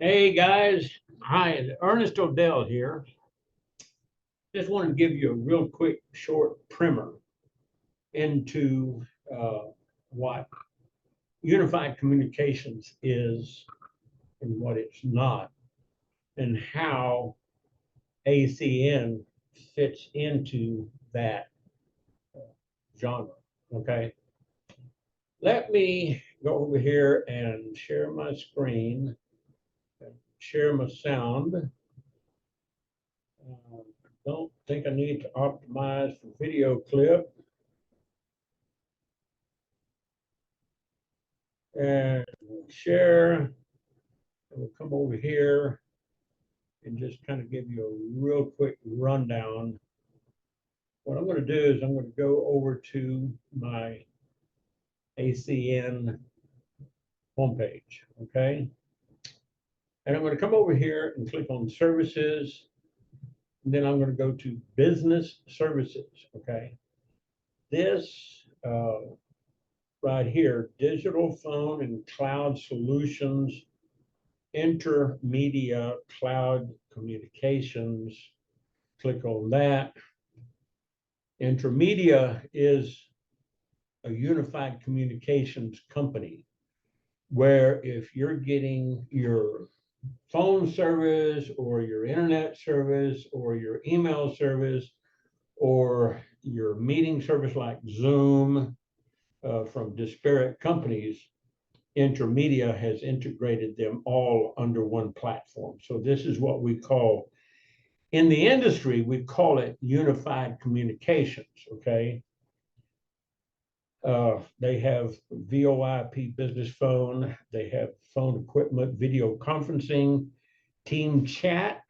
Hey guys, hi, Ernest Odell here. Just wanted to give you a real quick, short primer into what unified communications is and what it's not, and how ACN fits into that genre. Okay, let me go over here and share my screen, share my sound. Don't think I need to optimize for video clip. And share. We'll come over here and just kind of give you a real quick rundown. What I'm going to do is I'm going to go over to my ACN homepage, okay? And I'm going to come over here and click on services. And then I'm going to go to business services, okay? This right here, digital phone and cloud solutions, intermedia cloud communications. Click on that. Intermedia is a unified communications company where if you're getting your phone service or your internet service or your email service or your meeting service like Zoom from disparate companies, Intermedia has integrated them all under one platform. So this is what we call, in the industry, we call it unified communications, okay? They have VoIP business phone. They have phone equipment, video conferencing, team chat,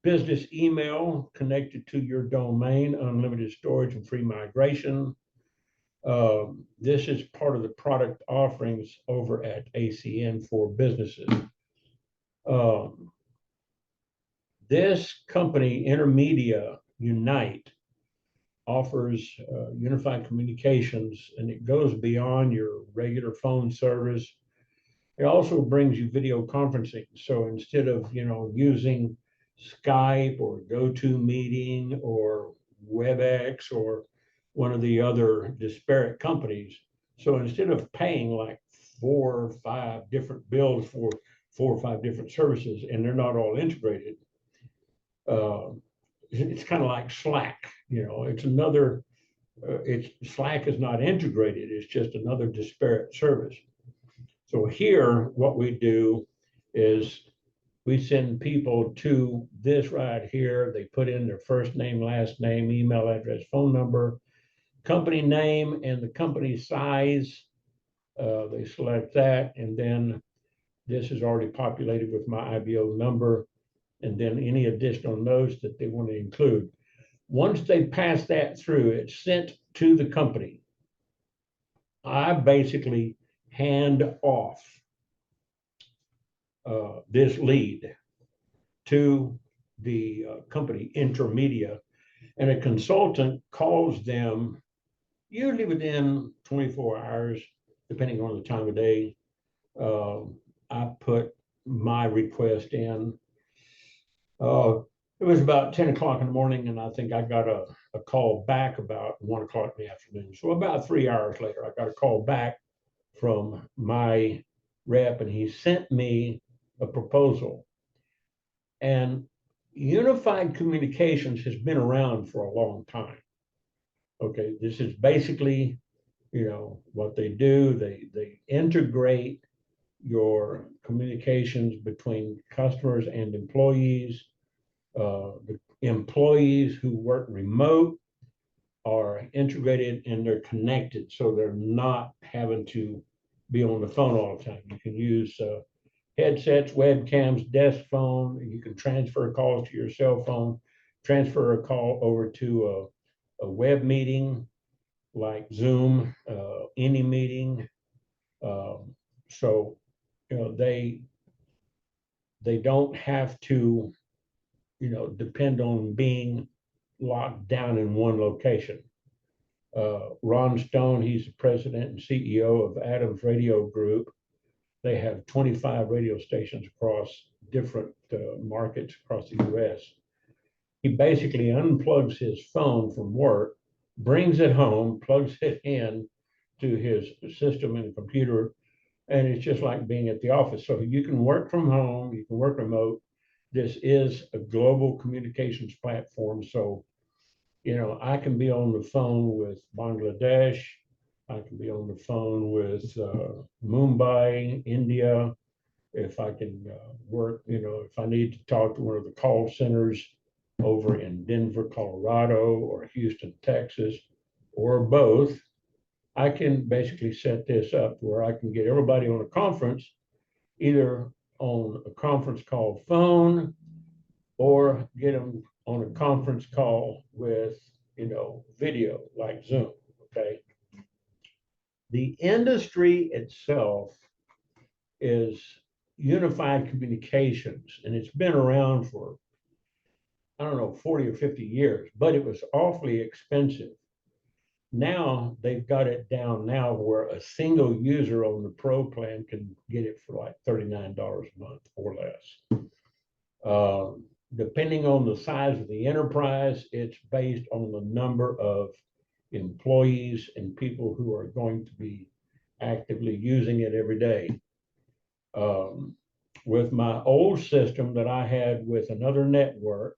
business email connected to your domain, unlimited storage and free migration. This is part of the product offerings over at ACN for businesses. This company, Intermedia Unite, offers unified communications, and it goes beyond your regular phone service. It also brings you video conferencing. So instead of using Skype or GoToMeeting or WebEx or one of the other disparate companies, so instead of paying like 4 or 5 different bills for 4 or 5 different services, and they're not all integrated, uh, it's kind of like Slack. It's another. It's Slack is not integrated. It's just another disparate service. So here, what we do is we send people to this right here. They put in their first name, last name, email address, phone number, company name, and the company size. They select that, and then this is already populated with my IBO number, and then any additional notes that they want to include. Once they pass that through, it's sent to the company. I basically hand off this lead to the company Intermedia, and a consultant calls them usually within 24 hours, depending on the time of day. I put my request in. It was about 10 o'clock in the morning, and I think I got a call back about 1 o'clock in the afternoon. So about 3 hours later, I got a call back from my rep, and he sent me a proposal. And unified communications has been around for a long time. Okay, this is basically, what they do. They integrate your communications between customers and employees. The employees who work remote are integrated and they're connected, so they're not having to be on the phone all the time. You can use headsets, webcams, desk phone. You can transfer calls to your cell phone, transfer a call over to a web meeting like Zoom, any meeting. So, they don't have to, depend on being locked down in one location. Ron Stone, he's the president and CEO of Adams Radio Group. They have 25 radio stations across different markets across the US. He basically unplugs his phone from work, brings it home, plugs it in to his system and computer, and it's just like being at the office. So you can work from home, you can work remote. This is a global communications platform. So, I can be on the phone with Bangladesh. I can be on the phone with Mumbai, India. If I can work, if I need to talk to one of the call centers over in Denver, Colorado, or Houston, Texas, or both, I can basically set this up where I can get everybody on a conference, either on a conference call phone or get them on a conference call with, video like Zoom. Okay. The industry itself is unified communications, and it's been around for, I don't know, 40 or 50 years, but it was awfully expensive. Now they've got it down now where a single user on the pro plan can get it for like $39 a month or less. Depending on the size of the enterprise, it's based on the number of employees and people who are going to be actively using it every day. With my old system that I had with another network,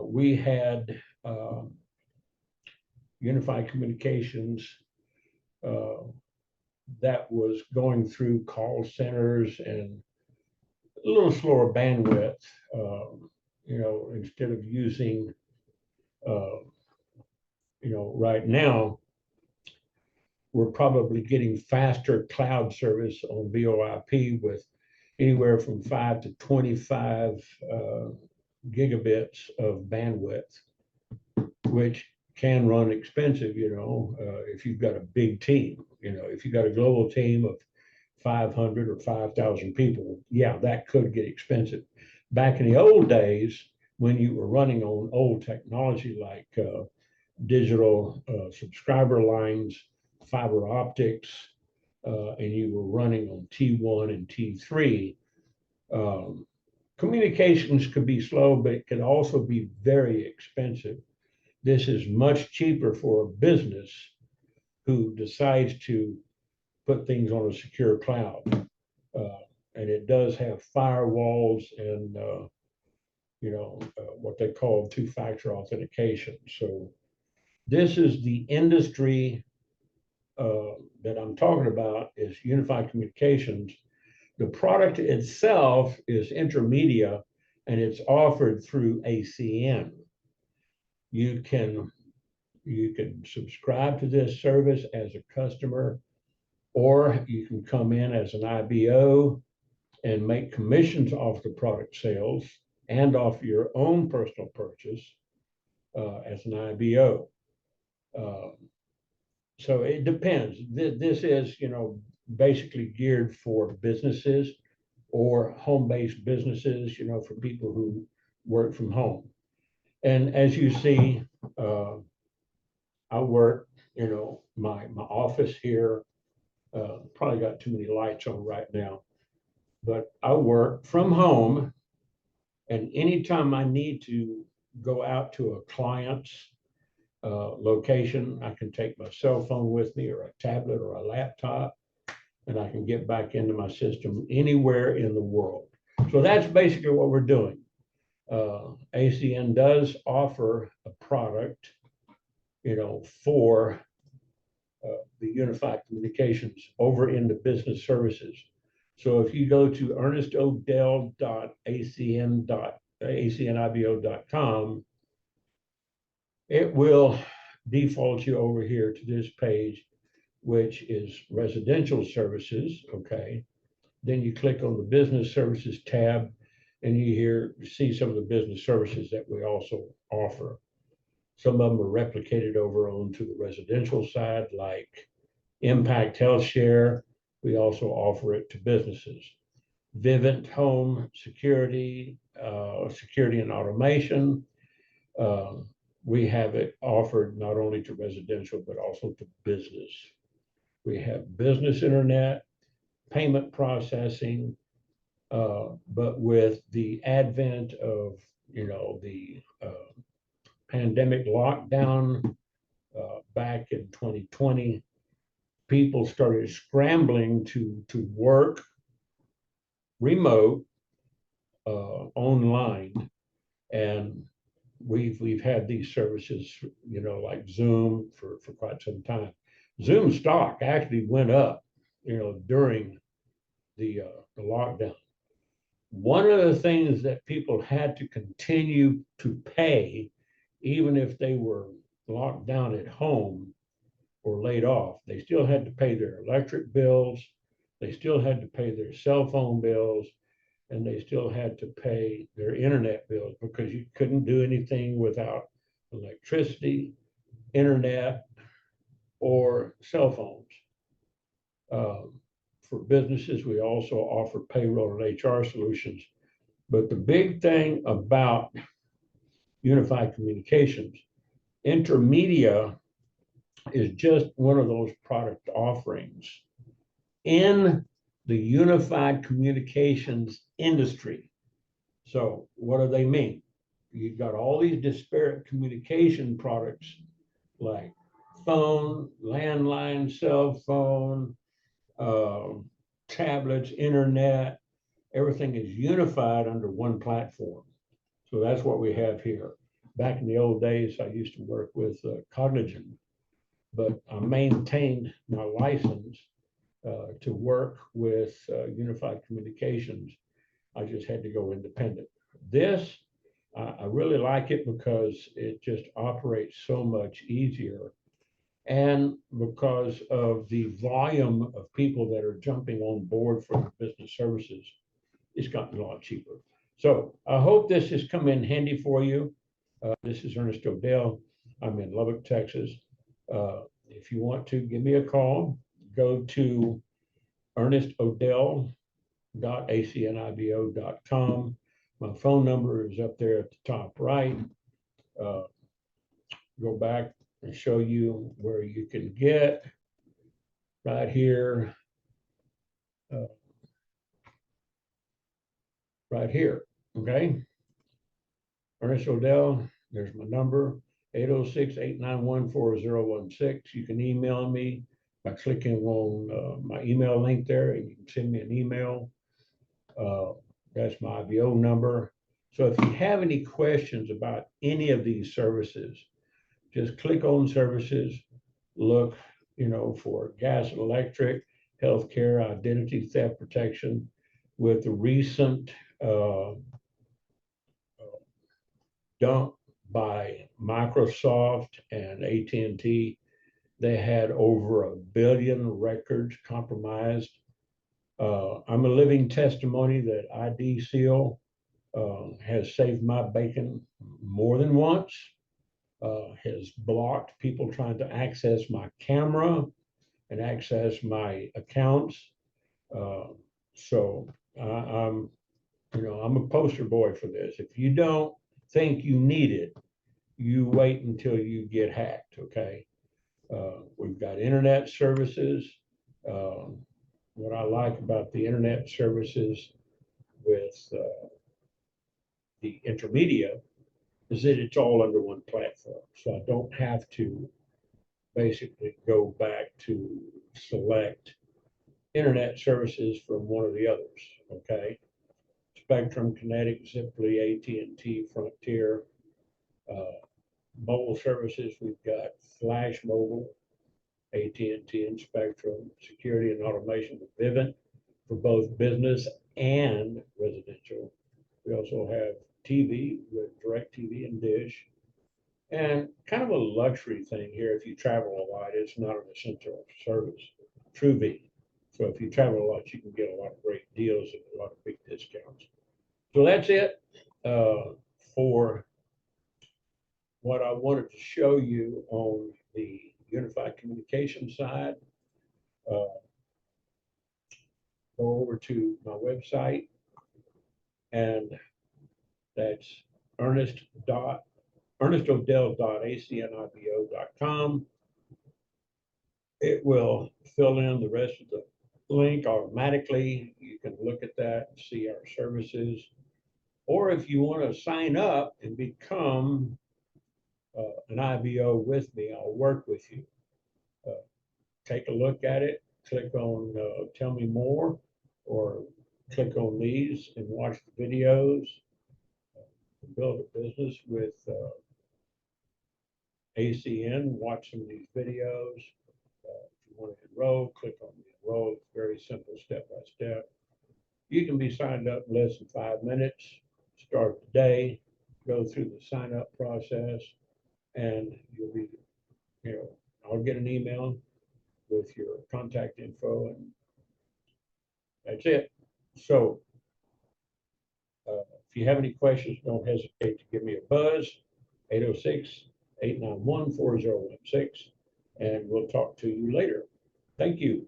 we had unified communications that was going through call centers and a little slower bandwidth, instead of using, right now, we're probably getting faster cloud service on VoIP with anywhere from 5 to 25 gigabits of bandwidth, which can run expensive, if you've got a big team. If you've got a global team of 500 or 5,000 people, yeah, that could get expensive. Back in the old days, when you were running on old technology like digital subscriber lines, fiber optics, and you were running on T1 and T3, communications could be slow, but it could also be very expensive. This is much cheaper for a business who decides to put things on a secure cloud. And it does have firewalls and, what they call two-factor authentication. So this is the industry that I'm talking about, is unified communications. The product itself is Intermedia, and it's offered through ACN. You can subscribe to this service as a customer, or you can come in as an IBO and make commissions off the product sales and off your own personal purchase as an IBO. So it depends. This is, basically geared for businesses or home-based businesses, for people who work from home. And as you see, I work, my office here, probably got too many lights on right now, but I work from home, and anytime I need to go out to a client's location, I can take my cell phone with me, or a tablet or a laptop, and I can get back into my system anywhere in the world. So that's basically what we're doing. ACN does offer a product, for the unified communications over into business services. So if you go to ernestodell.acnibo.com, it will default you over here to this page, which is residential services. Okay. Then you click on the business services tab, and you see some of the business services that we also offer. Some of them are replicated over onto the residential side, like Impact Health Share. We also offer it to businesses. Vivint Home Security, Security and Automation. We have it offered not only to residential, but also to business. We have business internet, payment processing, but with the advent of, the pandemic lockdown back in 2020, people started scrambling to work remote, online, and we've had these services, like Zoom for quite some time. Zoom stock actually went up, during the lockdown. One of the things that people had to continue to pay, even if they were locked down at home or laid off, they still had to pay their electric bills, they still had to pay their cell phone bills, and they still had to pay their internet bills, because you couldn't do anything without electricity, internet, or cell phones. For businesses, we also offer payroll and HR solutions. But the big thing about unified communications, Intermedia is just one of those product offerings in the unified communications industry. So what do they mean? You've got all these disparate communication products like phone, landline, cell phone, tablets, internet, everything is unified under one platform. So that's what we have here. Back in the old days, I used to work with Cognigen, but I maintained my license to work with unified communications. I just had to go independent. This, I really like it because it just operates so much easier, and because of the volume of people that are jumping on board for business services, it's gotten a lot cheaper. So I hope this has come in handy for you. This is Ernest Odell. I'm in Lubbock, Texas. If you want to give me a call, go to ernestodell.acnibo.com. My phone number is up there at the top right. Go back and show you where you can get right here. Right here, okay? Ernest Odell, there's my number, 806-891-4016. You can email me by clicking on my email link there, and you can send me an email. That's my IBO number. So if you have any questions about any of these services, just click on services, look, for gas and electric, healthcare, identity theft protection. With the recent dump by Microsoft and AT&T, they had over 1 billion records compromised. I'm a living testimony that ID Seal has saved my bacon more than once, has blocked people trying to access my camera and access my accounts. So I'm a poster boy for this. If you don't think you need it, you wait until you get hacked, okay? We've got internet services. What I like about the internet services with the Intermedia is that it's all under one platform. So I don't have to basically go back to select internet services from one of the others, okay? Spectrum, Kinetic, Ziply, AT&T, Frontier. Mobile services, we've got Flash Mobile, AT&T and Spectrum. Security and automation with Vivint for both business and residential. We also have TV with DirecTV and Dish. And kind of a luxury thing here, if you travel a lot, it's not an essential service, TrueV. So if you travel a lot, you can get a lot of great deals and a lot of big discounts. So that's it for what I wanted to show you on the unified communication side. Go over to my website, and that's ernestodell.acnibo.com. It will fill in the rest of the link automatically. You can look at that and see our services. Or if you want to sign up and become an IBO with me, I'll work with you. Take a look at it, click on Tell Me More, or click on these and watch the videos. Build a business with ACN, watch some of these videos. If you want to enroll, click on the enroll. It's very simple, step by step. You can be signed up in less than 5 minutes. Start the day, go through the sign up process, and you'll be, I'll get an email with your contact info, and that's it. So if you have any questions, don't hesitate to give me a buzz, 806-891-4016, and we'll talk to you later. Thank you.